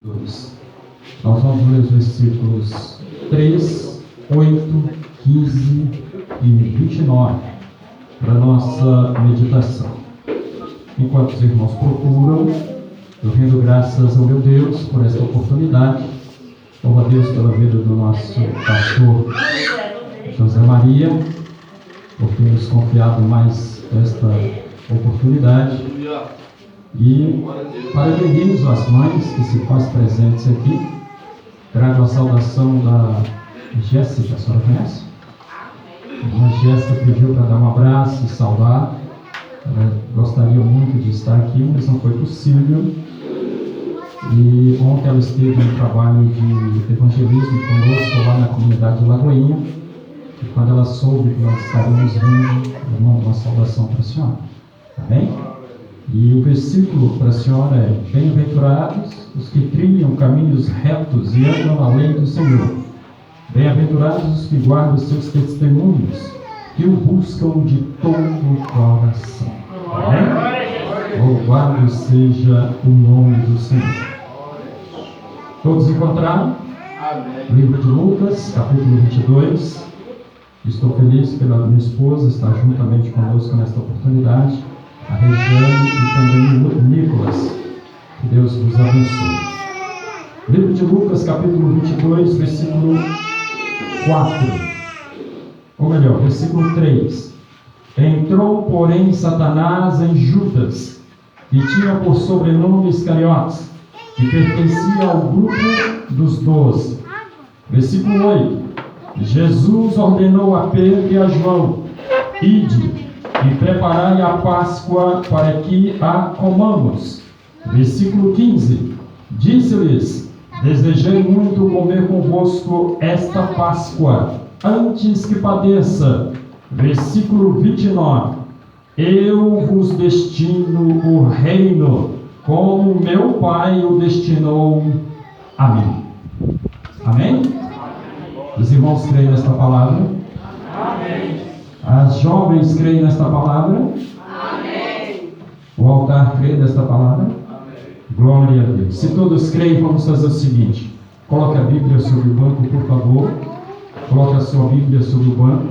2. Nós vamos ler os versículos 3, 8, 15 e 29 para a nossa meditação. Enquanto os irmãos procuram, eu rendo graças ao meu Deus por esta oportunidade. Louvo a Deus pela vida do nosso pastor José Maria, por ter nos confiado mais esta oportunidade. E parabenizo as mães que se fazem presentes aqui. Trago a saudação da Jéssica, a senhora conhece? A Jéssica pediu para dar um abraço e saudar. Ela gostaria muito de estar aqui, mas não foi possível. E ontem ela esteve no trabalho de evangelismo conosco lá na comunidade de Lagoinha. E quando ela soube que nós estaríamos vindo, eu mando uma saudação para a senhora. Amém? E o versículo para a senhora é: bem-aventurados os que trilham caminhos retos e andam na lei do Senhor. Bem-aventurados os que guardam os seus testemunhos, que o buscam de todo o coração. Amém? Louvado seja o nome do Senhor. Todos encontraram? Amém. Livro de Lucas, capítulo 22. Estou feliz pela minha esposa estar juntamente conosco nesta oportunidade. A Regiane e também o Nicolas. Que Deus vos abençoe. Livro de Lucas, capítulo 22, versículo 4. Ou melhor, versículo 3. Entrou, porém, Satanás em Judas, que tinha por sobrenome Iscariotes, que pertencia ao grupo dos 12. Versículo 8. Jesus ordenou a Pedro e a João: ide e preparai a Páscoa para que a comamos. Versículo 15. Disse-lhes: desejei muito comer convosco esta Páscoa, antes que padeça. Versículo 29. Eu vos destino o reino, como meu Pai o destinou a mim. Amém? Os irmãos creem nesta palavra? Amém. As jovens creem nesta palavra? Amém. O altar crê nesta palavra? Amém. Glória a Deus. Se todos creem, vamos fazer o seguinte: coloque a Bíblia sobre o banco, por favor. Coloque a sua Bíblia sobre o banco.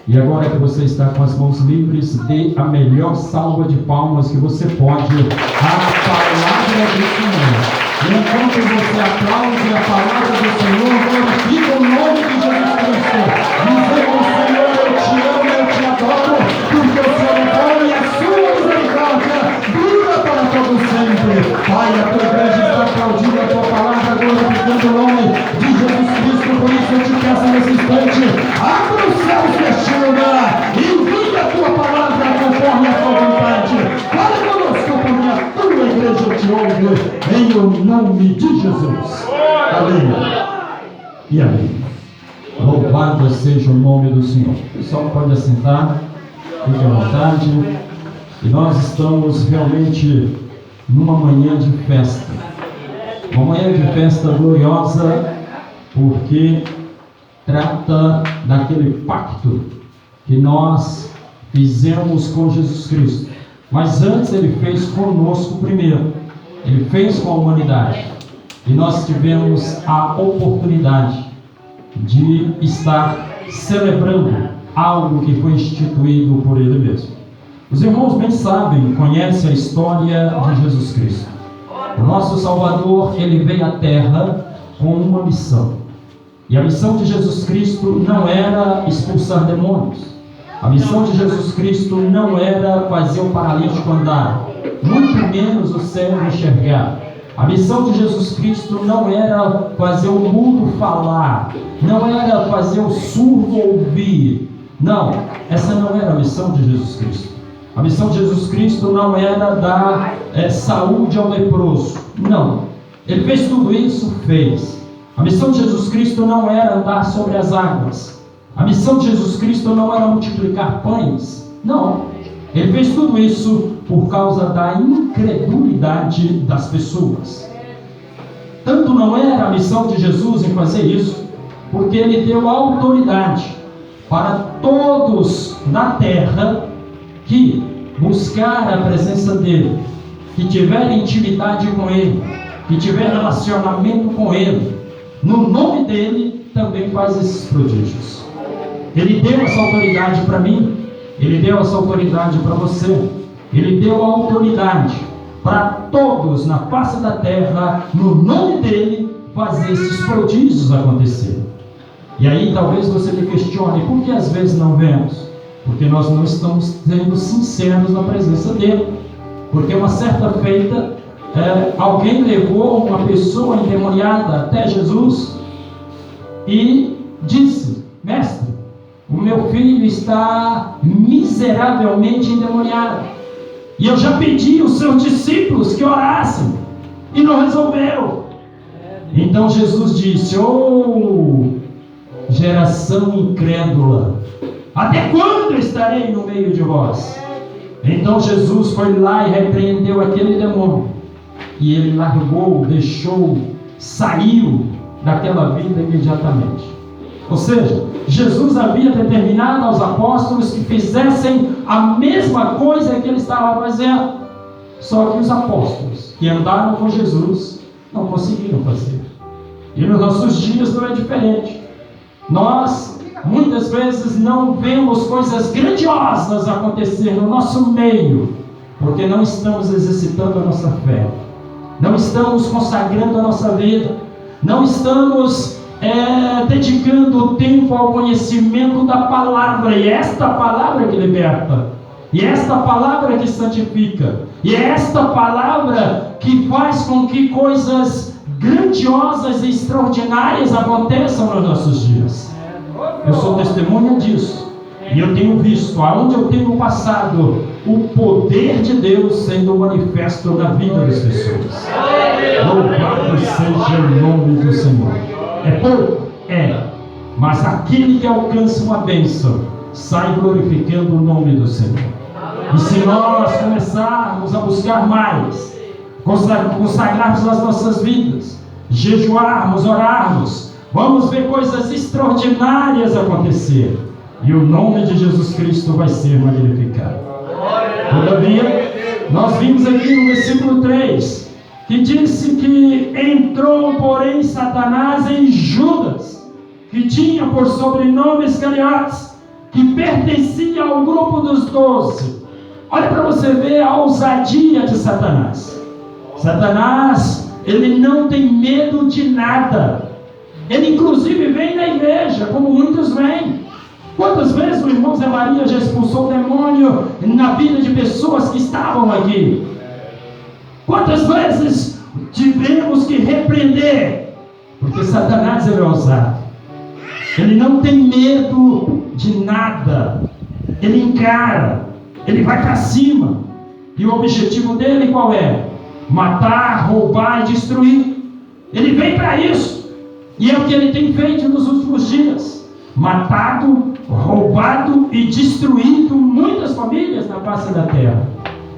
E agora que você está com as mãos livres, dê a melhor salva de palmas que você pode à palavra do Senhor. E enquanto você aplaude a palavra do Senhor, glorifica o nome de Jesus Cristo. Dizendo: Senhor, eu te amo, eu te adoro, porque o Senhor é bom e a sua misericórdia dura para todo sempre. Pai, a tua igreja está aplaudindo a tua palavra, glorificando o nome de Jesus Cristo. Por isso eu te peço nesse instante: abra os céus deste lugar e envia a tua palavra conforme a tua vontade. Fale conosco, porque a tua igreja te ouve, em o nome de Jesus. Amém. E amém. Louvado seja o nome do Senhor. O pessoal pode assentar, fique à vontade. E nós estamos realmente numa manhã de festa. Uma manhã de festa gloriosa, porque trata daquele pacto que nós fizemos com Jesus Cristo. Mas antes ele fez conosco primeiro. Ele fez com a humanidade. E nós tivemos a oportunidade de estar celebrando algo que foi instituído por ele mesmo. Os irmãos bem sabem, conhecem a história de Jesus Cristo. O nosso Salvador, ele veio à Terra com uma missão. E a missão de Jesus Cristo não era expulsar demônios. A missão de Jesus Cristo não era fazer o paralítico andar, muito menos o cego enxergar. A missão de Jesus Cristo não era fazer o mudo falar, não era fazer o surdo ouvir. Não, essa não era a missão de Jesus Cristo. A missão de Jesus Cristo não era dar saúde ao leproso. Não, ele fez tudo isso, fez. A missão de Jesus Cristo não era andar sobre as águas. A missão de Jesus Cristo não era multiplicar pães. Não, ele fez tudo isso por causa da incredulidade das pessoas. Tanto não era a missão de Jesus em fazer isso, porque ele deu autoridade para todos na terra que buscar a presença dele, que tiverem intimidade com ele, que tiver relacionamento com Ele, no nome dEle, também faz esses prodígios. Ele deu essa autoridade para mim, Ele deu essa autoridade para você, Ele deu a autoridade para todos na face da terra, no nome dEle, fazer esses prodígios acontecerem. E aí talvez você me questione, por que às vezes não vemos? Porque nós não estamos sendo sinceros na presença dEle. Porque uma certa feita, alguém levou uma pessoa endemoniada até Jesus e disse: mestre, o meu filho está miseravelmente endemoniado, e eu já pedi aos seus discípulos que orassem e não resolveram. Então Jesus disse: oh, geração incrédula, até quando estarei no meio de vós? Então Jesus foi lá e repreendeu aquele demônio, e ele largou, deixou, saiu daquela vida imediatamente. Ou seja, Jesus havia determinado aos apóstolos que fizessem a mesma coisa que ele estava fazendo. Só que os apóstolos que andaram com Jesus não conseguiram fazer. E nos nossos dias não é diferente. Nós muitas vezes não vemos coisas grandiosas acontecer no nosso meio, porque não estamos exercitando a nossa fé, não estamos consagrando a nossa vida, não estamos dedicando tempo ao conhecimento da palavra. E é esta palavra que liberta, e é esta palavra que santifica, e é esta palavra que faz com que coisas grandiosas e extraordinárias aconteçam nos nossos dias. Eu sou testemunha disso, e eu tenho visto, aonde eu tenho passado, o poder de Deus sendo manifesto na vida das pessoas. Louvado seja o nome do Senhor. É pouco? É. Mas aquele que alcança uma bênção sai glorificando o nome do Senhor. E se nós começarmos a buscar mais, consagrarmos as nossas vidas, jejuarmos, orarmos, vamos ver coisas extraordinárias acontecer, e o nome de Jesus Cristo vai ser magnificado. Todavia, nós vimos aqui no versículo 3, que disse que entrou, porém, Satanás em Judas, que tinha por sobrenome Iscariotes, que pertencia ao grupo dos 12. Olha para você ver a ousadia de Satanás. Satanás, ele não tem medo de nada. Ele inclusive vem na igreja, como muitos vêm. Quantas vezes o irmão Zé Maria já expulsou o demônio na vida de pessoas que estavam aqui? Quantas vezes tivemos que repreender? Porque Satanás é ousado. Ele não tem medo de nada. Ele encara, ele vai para cima. E o objetivo dele qual é? Matar, roubar e destruir. Ele vem para isso. E é o que ele tem feito nos últimos dias. Matado, roubado e destruído muitas famílias na face da terra.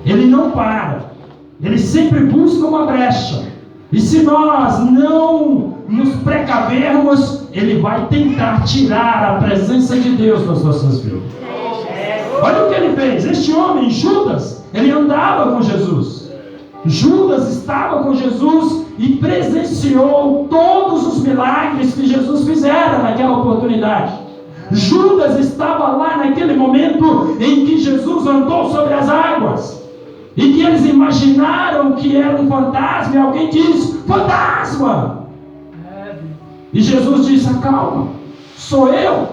Ele não para. Ele sempre busca uma brecha. E se nós não nos precavermos, ele vai tentar tirar a presença de Deus das nossas vidas. Olha o que ele fez. Este homem, Judas, ele andava com Jesus. Judas estava com Jesus e presenciou todos os milagres que Jesus fizera naquela oportunidade. Judas estava lá naquele momento em que Jesus andou sobre as águas. E que eles imaginaram que era um fantasma, e alguém disse: fantasma! E Jesus disse: acalma, sou eu.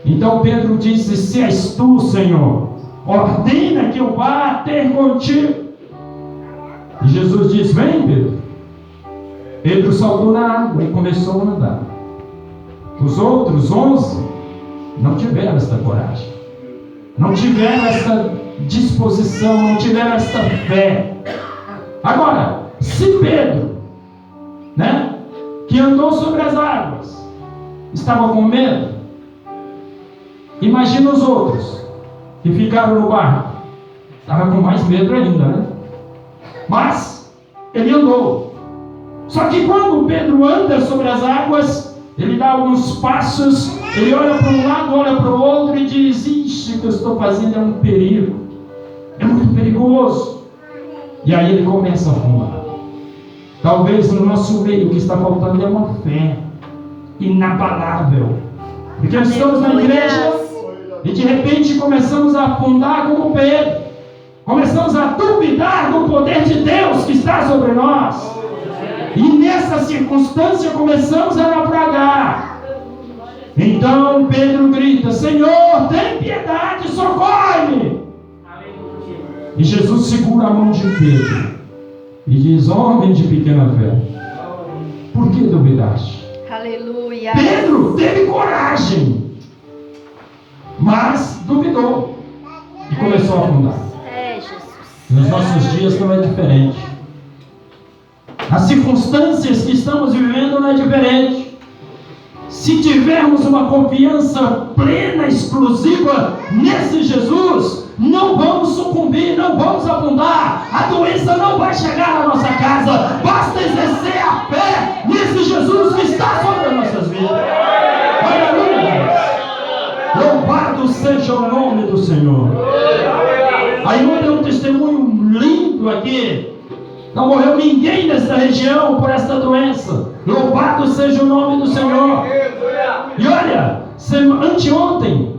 Então Pedro disse: se és tu, Senhor, ordena que eu vá ter contigo. E Jesus disse: vem, Pedro. Pedro saltou na água e começou a andar. Os outros 11 não tiveram esta coragem, não tiveram esta disposição, não tiveram esta fé. Agora, se Pedro, que andou sobre as águas, estava com medo, imagina os outros que ficaram no barco. Estava com mais medo ainda, Mas ele andou. Só que quando Pedro anda sobre as águas, ele dá alguns passos, ele olha para um lado, olha para o outro e diz: ixi, o que eu estou fazendo é um perigo, é muito perigoso. E aí ele começa a afundar. Talvez no nosso meio o que está faltando é uma fé inabalável. Porque nós estamos na igreja e de repente começamos a afundar como Pedro. Começamos a duvidar do poder de Deus que está sobre nós. E nessa circunstância começamos a naufragar. Então Pedro grita: Senhor, tem piedade, socorre-me. E Jesus segura a mão de Pedro e diz: homem de pequena fé, por que duvidaste? Aleluia. Pedro teve coragem, mas duvidou e começou a afundar. Jesus. Nos nossos dias não é diferente. As circunstâncias que estamos vivendo não é diferente. Se tivermos uma confiança plena, exclusiva nesse Jesus, não vamos sucumbir, não vamos afundar. A doença não vai chegar na nossa casa. Basta exercer a fé nesse Jesus que está sobre as nossas vidas. Aleluia! Louvado seja o nome do Senhor. A irmã deu um testemunho lindo aqui. Não morreu ninguém nessa região por esta doença. Louvado seja o nome do Senhor. E olha, anteontem,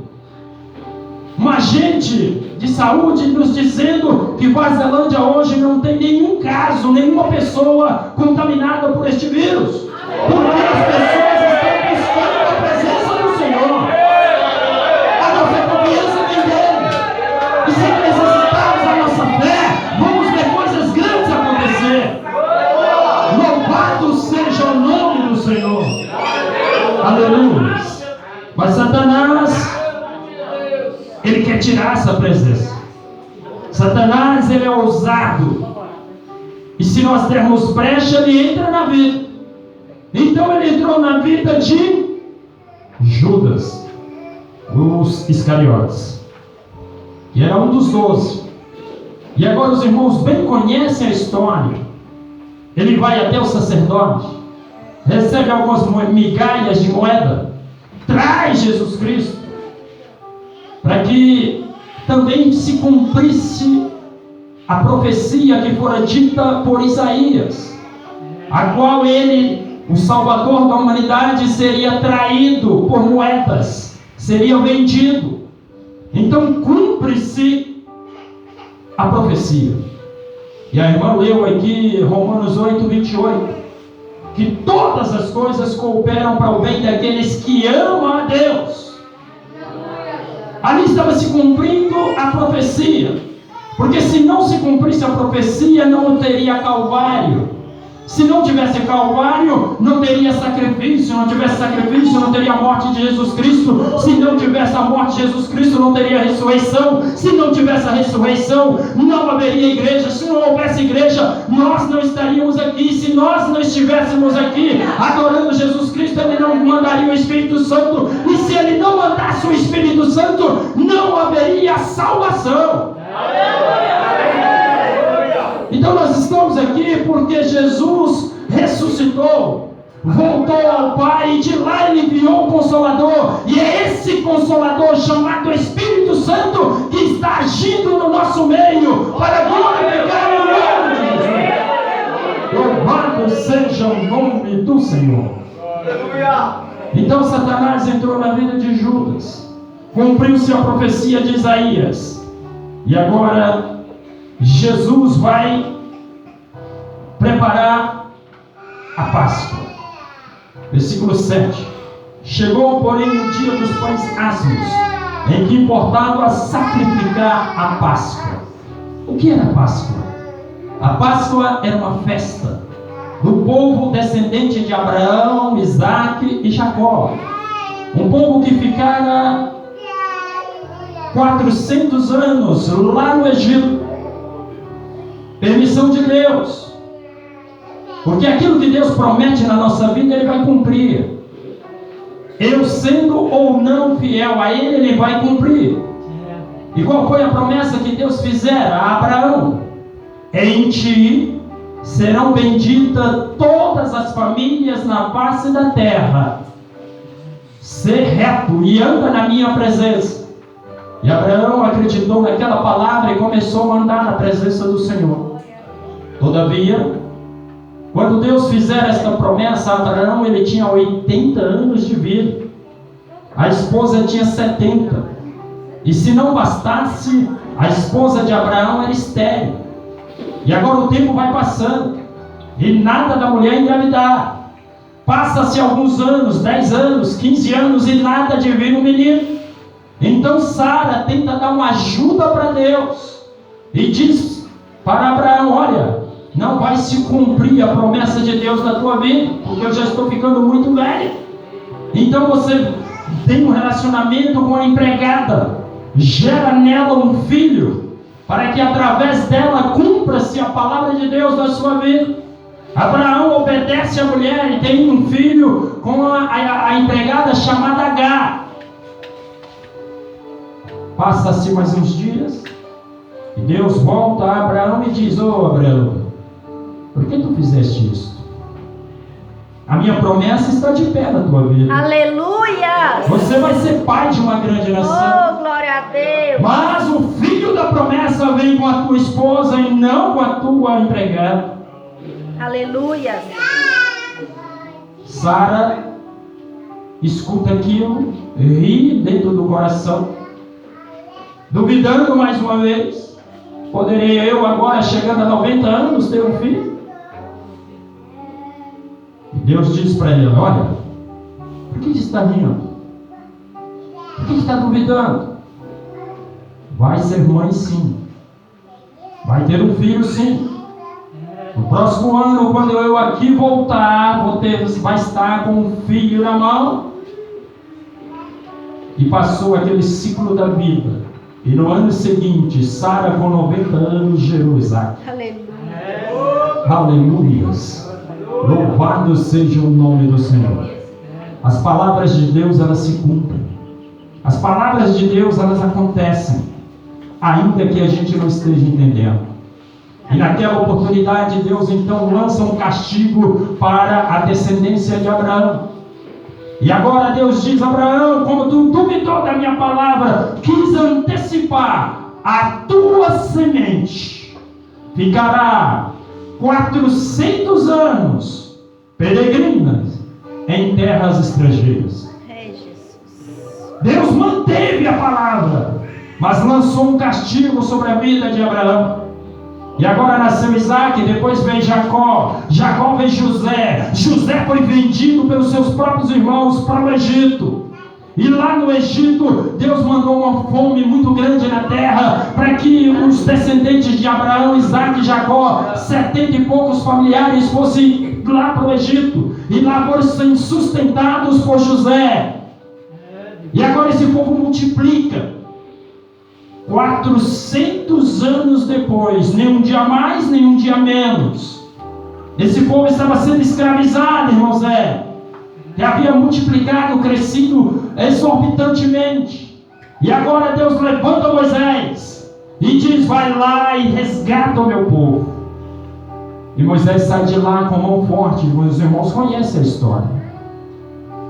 um agente de saúde nos dizendo que Vazalândia hoje não tem nenhum caso, nenhuma pessoa contaminada por este vírus. Porque as pessoas estão buscando a presença do Senhor. A nossa confiança vem dele. E se necessitarmos a nossa fé, vamos ver coisas grandes acontecer. Louvado seja o nome do Senhor. Aleluia. Mas Satanás, ele quer tirar essa presença. Satanás, ele é ousado. E se nós dermos brecha, ele entra na vida. Então ele entrou na vida de Judas, os Iscariotes, que era um dos 12. E agora os irmãos bem conhecem a história. Ele vai até o sacerdote, recebe algumas migalhas de moeda, traz Jesus Cristo, para que também se cumprisse a profecia que fora dita por Isaías, a qual ele, o Salvador da humanidade, seria traído por moedas, seria vendido. Então cumpre-se a profecia. E a irmã leu aqui Romanos 8, 28, que todas as coisas cooperam para o bem daqueles que amam a Deus. Ali estava se cumprindo a profecia, porque se não se cumprisse a profecia, não teria Calvário. Se não tivesse Calvário, não teria sacrifício. Não tivesse sacrifício, não teria a morte de Jesus Cristo. Se não tivesse a morte de Jesus Cristo, não teria a ressurreição. Se não tivesse a ressurreição, não haveria igreja. Se não houvesse igreja, nós não estaríamos aqui. Se nós não estivéssemos aqui adorando Jesus Cristo, Ele não mandaria o Espírito Santo. E se Ele não mandasse o Espírito Santo, não haveria salvação. Então nós estamos aqui porque Jesus ressuscitou, voltou ao Pai, e de lá Ele enviou o Consolador. E é esse Consolador chamado Espírito Santo que está agindo no nosso meio para glorificar o nome de Jesus. Louvado seja o nome do Senhor. Então Satanás entrou na vida de Judas, cumpriu-se a profecia de Isaías, e agora Jesus vai preparar a Páscoa. Versículo 7. Chegou, porém, o dia dos pães asmos, em que importava sacrificar a Páscoa. O que era a Páscoa? A Páscoa era uma festa do povo descendente de Abraão, Isaque e Jacó. Um povo que ficara 400 anos lá no Egito. Permissão de Deus, porque aquilo que Deus promete na nossa vida, Ele vai cumprir. Eu sendo ou não fiel a Ele, Ele vai cumprir. E qual foi a promessa que Deus fizera a Abraão? Em ti serão benditas todas as famílias na face da terra. Ser reto e anda na minha presença. E Abraão acreditou naquela palavra e começou a andar na presença do Senhor. Todavia, Quando Deus fizer esta promessa a Abraão, ele tinha 80 anos de vida. A esposa tinha 70. E se não bastasse, a esposa de Abraão era estéril. E agora o tempo vai passando. E nada da mulher engravidar. Passa-se alguns anos, 10 anos, 15 anos e nada de vir um menino. Então Sara tenta dar uma ajuda para Deus. E diz para Abraão: olha, não vai se cumprir a promessa de Deus na tua vida, porque eu já estou ficando muito velho. Então você tem um relacionamento com a empregada, gera nela um filho, para que através dela cumpra-se a palavra de Deus na sua vida. Abraão obedece à mulher e tem um filho com a empregada chamada Agar. Passa-se mais uns dias e Deus volta a Abraão e diz: ô Abraão, por que tu fizeste isso? A minha promessa está de pé na tua vida. Aleluia! Você vai ser pai de uma grande nação. Oh, glória a Deus! Mas o filho da promessa vem com a tua esposa e não com a tua empregada. Aleluia! Sara escuta aquilo, ri dentro do coração, duvidando mais uma vez: poderia eu agora, chegando a 90 anos, ter um filho? E Deus diz para ele: olha, por que está rindo? Por que está duvidando? Vai ser mãe sim, vai ter um filho sim. No próximo ano, quando eu aqui voltar, vai estar com um filho na mão. E passou aquele ciclo da vida. E no ano seguinte, Sara, com 90 anos, gerou Isaac. Aleluia! Aleluias! Louvado seja o nome do Senhor. As palavras de Deus, elas se cumprem. As palavras de Deus, elas acontecem, ainda que a gente não esteja entendendo. E naquela oportunidade, Deus então lança um castigo para a descendência de Abraão. E agora Deus diz: Abraão, como tu duvidou da minha palavra, quis antecipar, a tua semente ficará 400 anos peregrinas em terras estrangeiras. Deus manteve a palavra, mas lançou um castigo sobre a vida de Abraão. E agora nasceu Isaac, depois veio Jacó, Jacó veio José, José foi vendido pelos seus próprios irmãos para o Egito. E lá no Egito, Deus mandou uma fome muito grande na terra, para que os descendentes de Abraão, Isaac e Jacó, 70 e poucos familiares, fossem lá para o Egito. E lá fossem sustentados por José. E agora esse povo multiplica. 400 anos depois, nem um dia mais, nem um dia menos, esse povo estava sendo escravizado, irmão Zé, que havia multiplicado, crescido exorbitantemente. E agora Deus levanta Moisés e diz: vai lá e resgata o meu povo. E Moisés sai de lá com mão forte. Meus irmãos conhecem a história.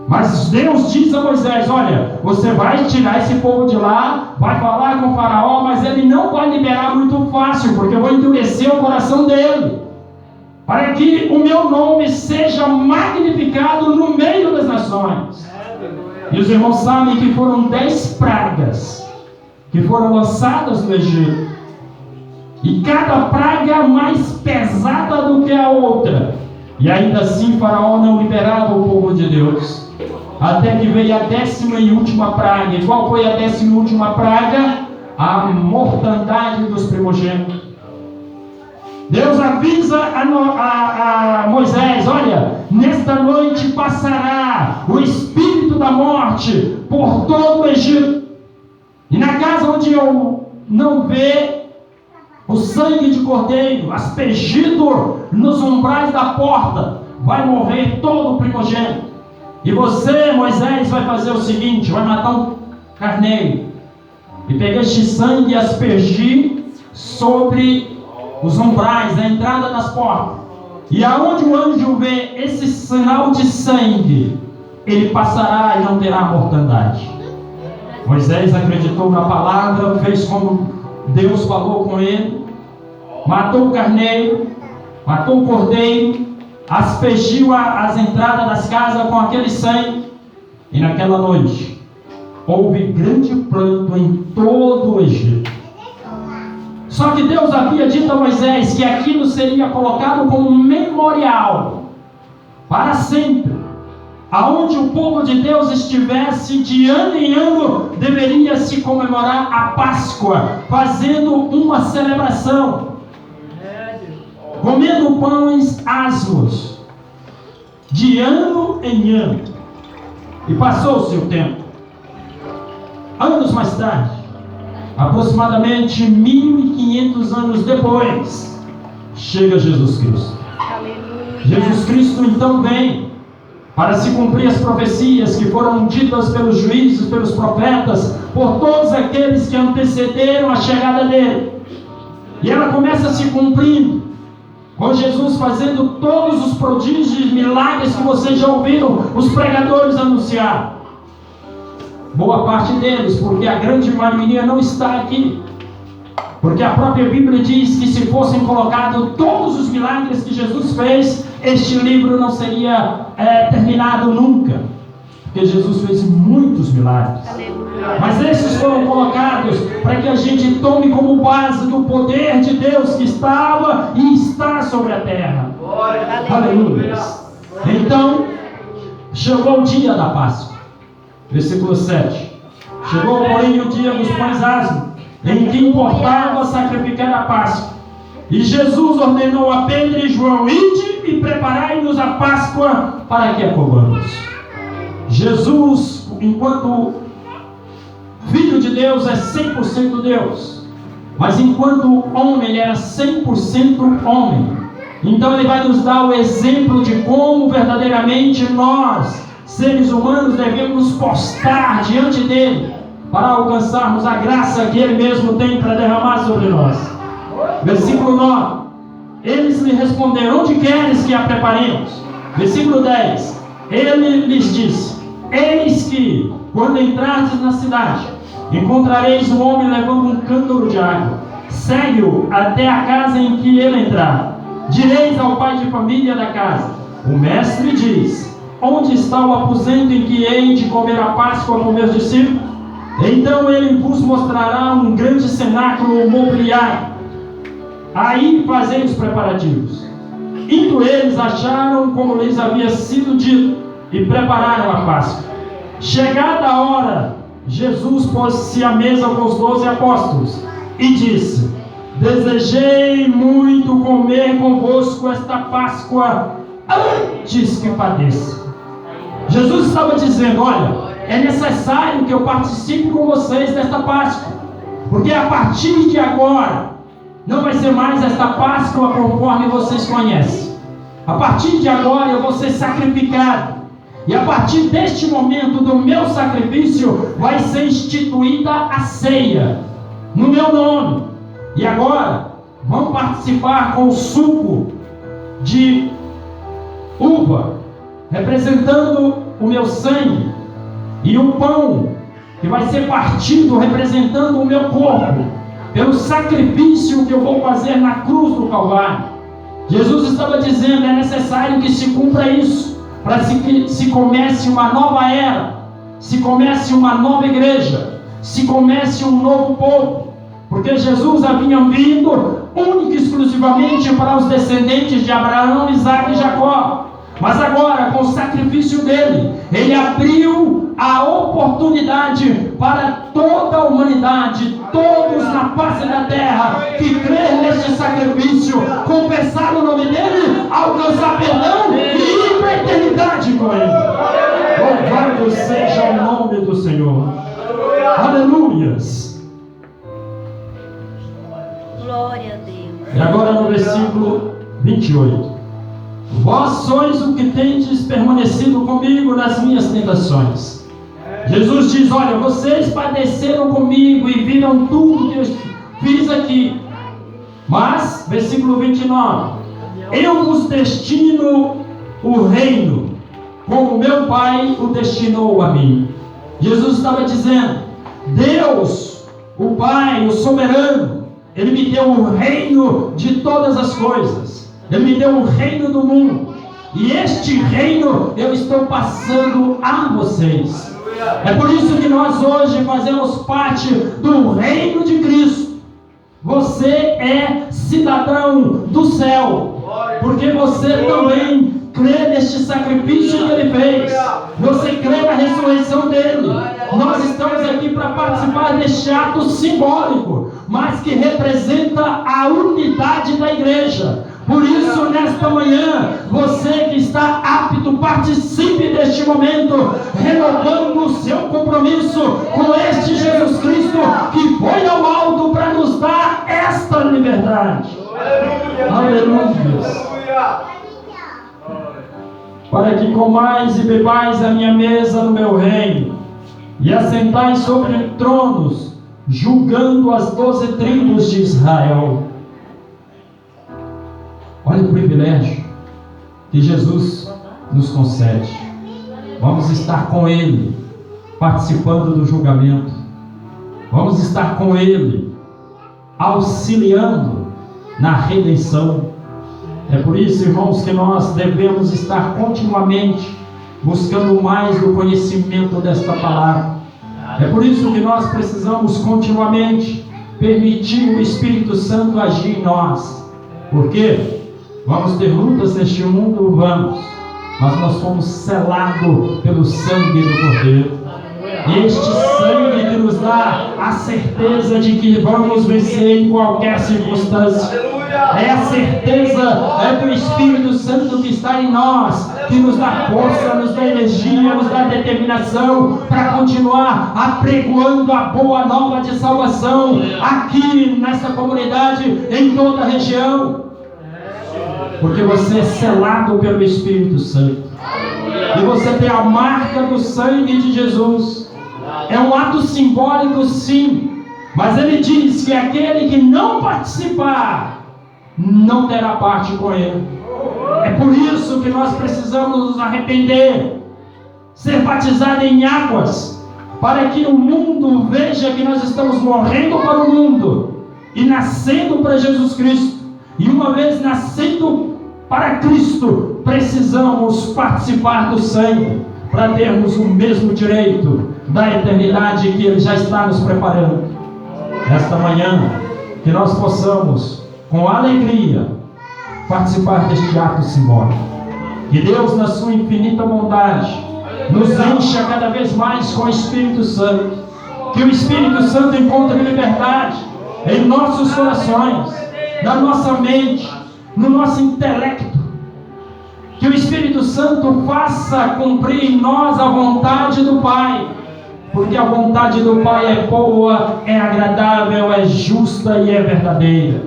Mas Deus diz a Moisés: olha, você vai tirar esse povo de lá, vai falar com o faraó, mas ele não vai liberar muito fácil, porque eu vou endurecer o coração dele, para que o meu nome seja magnificado no meio das nações. E os irmãos sabem que foram 10 pragas que foram lançadas no Egito, e cada praga mais pesada do que a outra, e ainda assim faraó não liberava o povo de Deus. Até que veio a 10ª e última praga. E qual foi a 10ª e última praga? A mortandade dos primogênitos. Deus avisa a Moisés: olha, nesta noite passará o espírito da morte por todo o Egito. E na casa onde eu não ver o sangue de cordeiro aspergido nos umbrais da porta, vai morrer todo o primogênito. E você, Moisés, vai fazer o seguinte: vai matar um carneiro e pegar este sangue e aspergir sobre os umbrais, a entrada das portas. E aonde o anjo vê esse sinal de sangue, ele passará e não terá mortandade. Moisés acreditou na palavra, fez como Deus falou com ele, matou o carneiro, matou o cordeiro, aspergiu as entradas das casas com aquele sangue, e naquela noite houve grande pranto em todo o Egito. Só que Deus havia dito a Moisés que aquilo seria colocado como um memorial para sempre. Aonde o povo de Deus estivesse, de ano em ano, deveria se comemorar a Páscoa, fazendo uma celebração, comendo pães asmos, de ano em ano. E passou-se o tempo. Anos mais tarde, aproximadamente 1500 anos depois, chega Jesus Cristo. Aleluia. Jesus Cristo então vem para se cumprir as profecias que foram ditas pelos juízes, pelos profetas, por todos aqueles que antecederam a chegada dele. E ela começa se cumprindo, com Jesus fazendo todos os prodígios e milagres que vocês já ouviram os pregadores anunciar. Boa parte deles, porque a grande maioria não está aqui. Porque a própria Bíblia diz que se fossem colocados todos os milagres que Jesus fez, este livro não seria terminado nunca. Porque Jesus fez muitos milagres. Aleluia. Mas esses foram colocados para que a gente tome como base do poder de Deus que estava e está sobre a terra. Aleluia. Então, chegou o dia da Páscoa. Versículo 7. Chegou, porém, o dia dos pães asmos, em que importava sacrificar a Páscoa. E Jesus ordenou a Pedro e João: ide e preparai-nos a Páscoa para que a comamos. Jesus, enquanto Filho de Deus, é 100% Deus. Mas enquanto homem, ele era 100% homem. Então ele vai nos dar o exemplo de como verdadeiramente nós, seres humanos, devemos postar diante dele para alcançarmos a graça que ele mesmo tem para derramar sobre nós. Versículo 9. Eles lhe responderam: onde queres que a preparemos? Versículo 10. Ele lhes disse: eis que, quando entrardes na cidade, encontrareis um homem levando um cântaro de água. Segue-o até a casa em que ele entrar. Direis ao pai de família da casa: o mestre diz, onde está o aposento em que hei de comer a Páscoa com meus discípulos? Então ele vos mostrará um grande cenáculo mobiliado. Aí fazei os preparativos. Indo eles, acharam como lhes havia sido dito, e prepararam a Páscoa. Chegada a hora, Jesus pôs-se à mesa com os 12 apóstolos e disse: desejei muito comer convosco esta Páscoa antes que padeça. Jesus estava dizendo: olha, é necessário que eu participe com vocês desta Páscoa, porque a partir de agora não vai ser mais esta Páscoa conforme vocês conhecem. A partir de agora eu vou ser sacrificado, e a partir deste momento do meu sacrifício vai ser instituída a ceia no meu nome. E agora vão participar com o suco de uva, representando o meu sangue, e o pão que vai ser partido, representando o meu corpo, pelo sacrifício que eu vou fazer na cruz do Calvário. Jesus estava dizendo: é necessário que se cumpra isso, para que se comece uma nova era, se comece uma nova igreja, se comece um novo povo. Porque Jesus havia vindo única e exclusivamente para os descendentes de Abraão, Isaac e Jacó. Mas agora, com o sacrifício dele, ele abriu a oportunidade para toda a humanidade, todos na face da terra, que crer neste sacrifício, confessar o nome dele, alcançar perdão e ir para a eternidade com ele. Louvado seja o nome do Senhor. Aleluias. Glória a Deus. E agora no versículo 28. Vós sois o que tendes permanecido comigo nas minhas tentações. Jesus diz: olha, vocês padeceram comigo e viram tudo que eu fiz aqui. Mas, versículo 29, eu vos destino o reino, como meu Pai o destinou a mim. Jesus estava dizendo: Deus, o Pai, o soberano, Ele me deu o reino de todas as coisas. Ele me deu o reino do mundo. E este reino eu estou passando a vocês. É por isso que nós hoje fazemos parte do reino de Cristo. Você é cidadão do céu, porque você também crê neste sacrifício que Ele fez. Você crê na ressurreição dele. Nós estamos aqui para participar deste ato simbólico, mas que representa a unidade da igreja. Por isso, nesta manhã, você que está apto, participe deste momento, renovando o seu compromisso com este Jesus Cristo, que foi ao alto para nos dar esta liberdade. Aleluia. Para que comais e bebais a minha mesa no meu reino, e assentais sobre tronos, julgando as 12 tribos de Israel. Olha o privilégio que Jesus nos concede. Vamos estar com Ele, participando do julgamento. Vamos estar com Ele, auxiliando na redenção. É por isso, irmãos, que nós devemos estar continuamente buscando mais do conhecimento desta palavra. É por isso que nós precisamos continuamente permitir o Espírito Santo agir em nós. Por quê? Vamos ter lutas neste mundo? Vamos. Mas nós fomos selados pelo sangue do Cordeiro. Este sangue que nos dá a certeza de que vamos vencer em qualquer circunstância. É a certeza do Espírito Santo que está em nós, que nos dá força, nos dá energia, nos dá determinação para continuar apregoando a boa nova de salvação aqui nessa comunidade, em toda a região. Porque você é selado pelo Espírito Santo. E você tem a marca do sangue de Jesus. É um ato simbólico, sim. Mas ele diz que aquele que não participar não terá parte com ele. É por isso que nós precisamos nos arrepender, ser batizado em águas, para que o mundo veja que nós estamos morrendo para o mundo e nascendo para Jesus Cristo. E uma vez nascendo para Cristo, precisamos participar do sangue, para termos o mesmo direito da eternidade que Ele já está nos preparando. Nesta manhã, que nós possamos, com alegria, participar deste ato simbólico. Que Deus, na sua infinita bondade, nos encha cada vez mais com o Espírito Santo. Que o Espírito Santo encontre liberdade em nossos corações, na nossa mente, no nosso intelecto. Que o Espírito Santo faça cumprir em nós a vontade do Pai, porque a vontade do Pai é boa, é agradável, é justa e é verdadeira.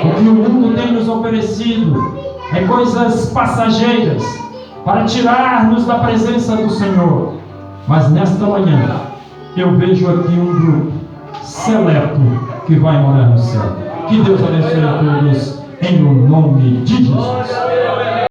O que o mundo tem nos oferecido é coisas passageiras para tirar-nos da presença do Senhor. Mas nesta manhã eu vejo aqui um grupo seleto que vai morar no céu. Que Deus abençoe a todos em o nome de Jesus.